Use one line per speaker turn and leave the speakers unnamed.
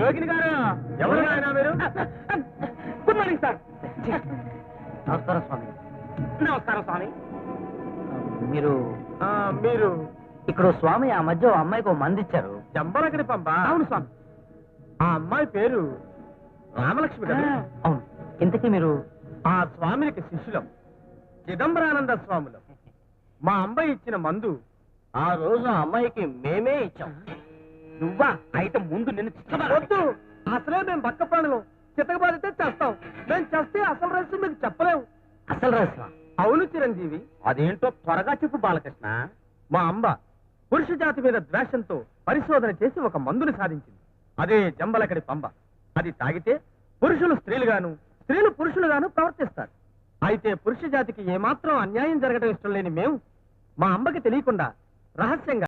యోగిని గారు ఎవరు నాయనా మీరు?
Good morning sir.
నమస్కారం స్వామి.
నమస్కారం స్వామి.
మీరు
మీరు
ఇక్కడ స్వామి ఆ మధ్య ఓ అమ్మాయికి ఓ మంది ఇచ్చారు.
జంబలకడి పంప.
అవును స్వామి.
ఆ అమ్మాయి పేరు రామలక్ష్మి కదా?
అవును. ఇంతకీ మీరు?
ఆ స్వామికి శిష్యులం, చిదంబరానంద స్వాములం. మా అమ్మాయి ఇచ్చిన మందు
ఆ రోజు ఆ అమ్మాయికి మేమే ఇచ్చాం.
నువ్వా? అయితే ముందు నిన్ను
వద్దు, అసలే మేము బక్క ప్రాణులు. చితకబాదితే చేస్తాం. మేము చేస్తే అసలు రహస్యం మీకు చెప్పలేము.
అసలు రహస్యం?
అవును చిరంజీవి.
అదేంటో త్వరగా చెప్పు బాలకృష్ణ.
మా అంబ పురుష జాతి మీద ద్వేషంతో పరిశోధన చేసి ఒక మందుని సాధించింది. అదే జంబలకడి పంబ. అది తాగితే పురుషులు స్త్రీలుగాను, స్త్రీలు పురుషులుగాను ప్రవర్తిస్తారు. అయితే పురుష జాతికి ఏమాత్రం అన్యాయం జరగడం ఇష్టం లేని మేము మా అంబకి తెలియకుండా రహస్యంగా